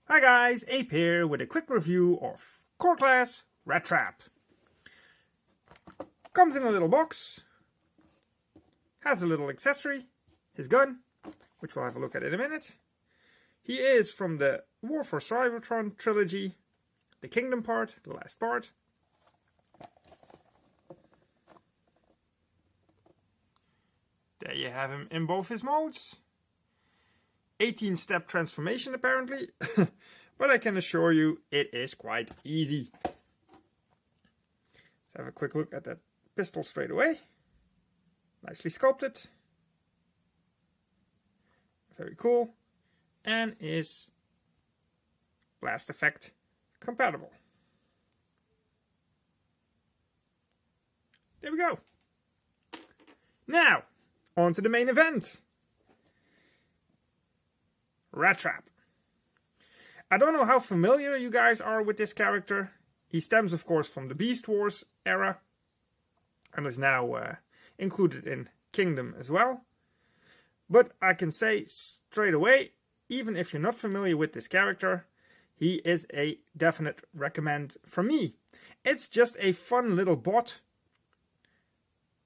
Hi guys, Ape here with a quick review of Core Class Rattrap. Comes in a little box, has a little accessory, his gun, which we'll have a look at in a minute. He is from the War for Cybertron trilogy, the Kingdom part, the last part. There you have him in both his modes. 18-step transformation apparently, but I can assure you it is quite easy. Let's have a quick look at that pistol straight away. Nicely sculpted. Very cool. And is blast effect compatible. There we go. Now, on to the main event. Rattrap. I don't know how familiar you guys are with this character. He stems, of course, from the Beast Wars era and is now included in Kingdom as well. But I can say straight away, even if you're not familiar with this character, he is a definite recommend from me. It's just a fun little bot.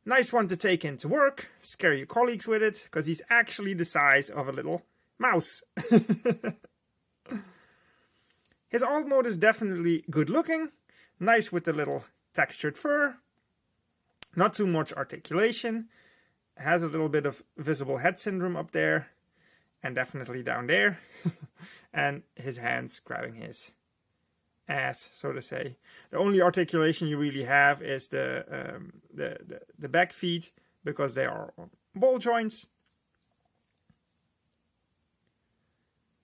Nice one to take into work, scare your colleagues with it, because he's actually the size of a little mouse. His alt mode is definitely good looking, nice with the little textured fur, not too much articulation, has a little bit of visible head syndrome up there, and definitely down there, and his hands grabbing his ass, so to say. The only articulation you really have is the back feet, because they are on ball joints.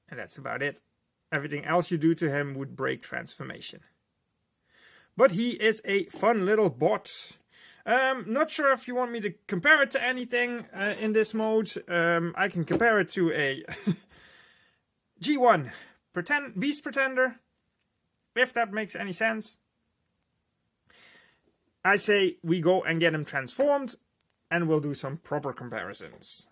And that's about it. Everything else you do to him would break transformation. But he is a fun little bot. Not sure if you want me to compare it to anything in this mode. I can compare it to a G1 Beast Pretender, if that makes any sense. I say we go and get him transformed, and we'll do some proper comparisons.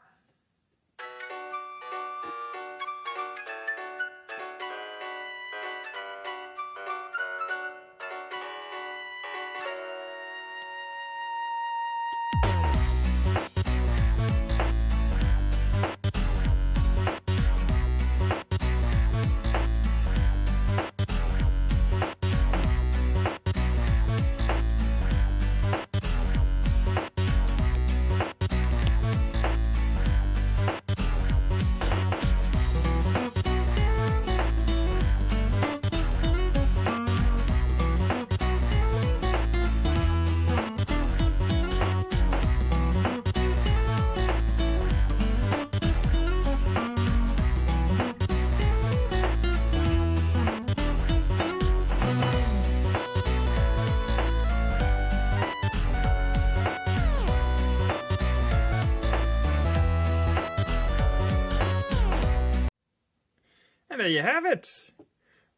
And there you have it.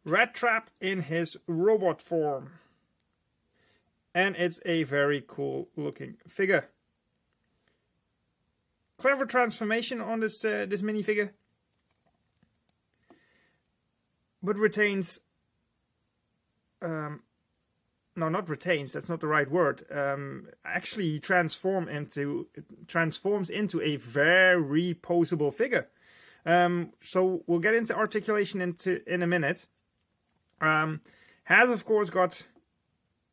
Rattrap in his robot form. And it's a very cool looking figure. Clever transformation on this minifigure. But retains... no, not retains, that's not the right word. Actually transforms into a very poseable figure. So we'll get into articulation in a minute. Has of course got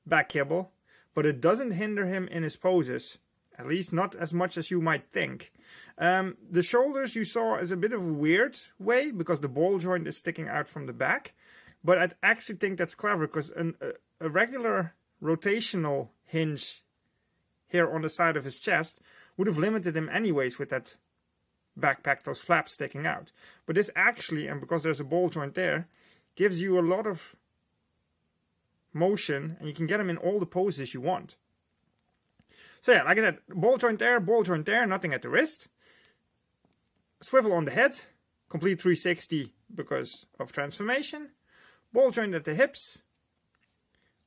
back kibble, but it doesn't hinder him in his poses. At least not as much as you might think. The shoulders you saw is a bit of a weird way, because the ball joint is sticking out from the back. But I actually think that's clever, because a regular rotational hinge here on the side of his chest would have limited him anyways with that backpack, those flaps sticking out. But this actually, and because there's a ball joint there, gives you a lot of motion, and you can get him in all the poses you want. So yeah, like I said, ball joint there, nothing at the wrist. Swivel on the head, complete 360 because of transformation. Ball joint at the hips,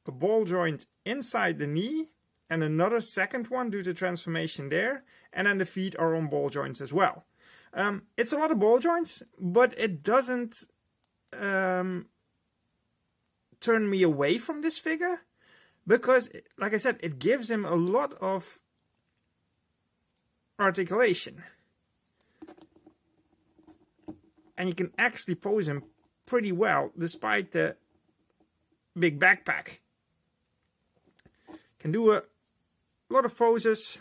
a ball joint inside the knee, and another second one due to transformation there, and then the feet are on ball joints as well. It's a lot of ball joints, but it doesn't turn me away from this figure, because, like I said, it gives him a lot of articulation. And you can actually pose him pretty well, despite the big backpack. Can do a lot of poses.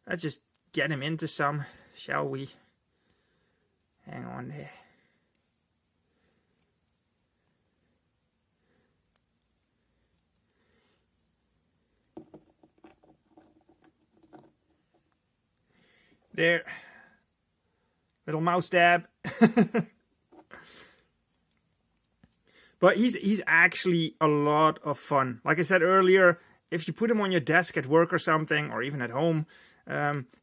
Let's just get him into some, shall we? Hang on there. There. Little mouse dab. But he's actually a lot of fun. Like I said earlier, if you put him on your desk at work or something, or even at home,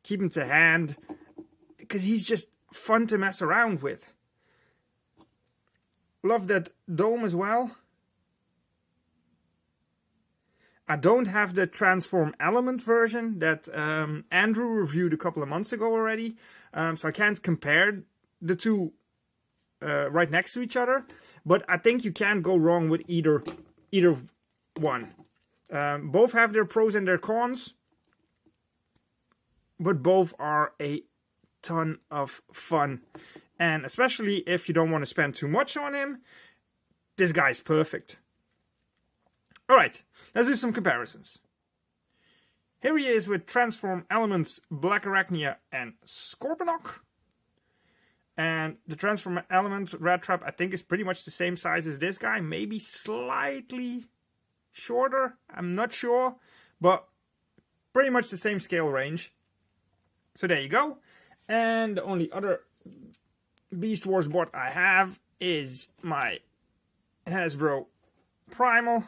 keep him to hand, because he's just fun to mess around with. Love that dome as well. I don't have the Transform Element version that Andrew reviewed a couple of months ago already, so I can't compare the two right next to each other. But I think you can't go wrong with either one. Both have their pros and their cons, but both are a ton of fun. And especially if you don't want to spend too much on him, this guy's perfect. Alright, let's do some comparisons. Here he is with Transform Elements, Black Arachnia and Scorponok. And the Transform Elements Rattrap, I think, is pretty much the same size as this guy. Maybe slightly shorter, I'm not sure. But pretty much the same scale range. So there you go. And the only other Beast Wars board I have is my Hasbro Primal.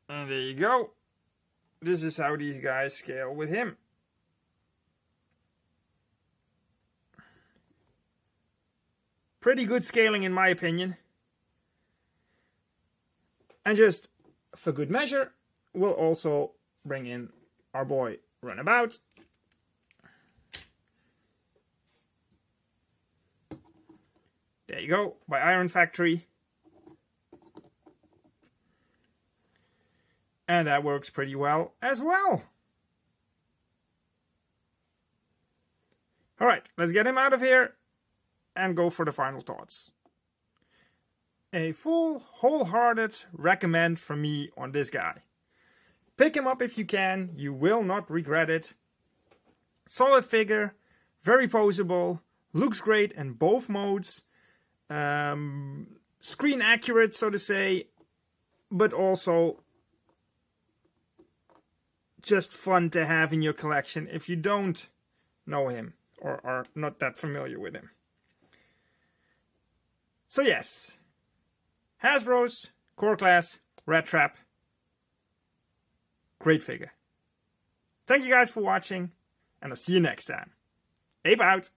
And there you go. This is how these guys scale with him. Pretty good scaling in my opinion. And just for good measure, we'll also bring in our boy Runabout. There you go, by Iron Factory. And that works pretty well as well. Alright, let's get him out of here and go for the final thoughts. A full, wholehearted recommend from me on this guy. Pick him up if you can, you will not regret it. Solid figure, very poseable, looks great in both modes. Screen accurate, so to say, but also just fun to have in your collection if you don't know him or are not that familiar with him. So yes, Hasbro's Core Class Rattrap. Great figure. Thank you guys for watching, and I'll see you next time. Ape out!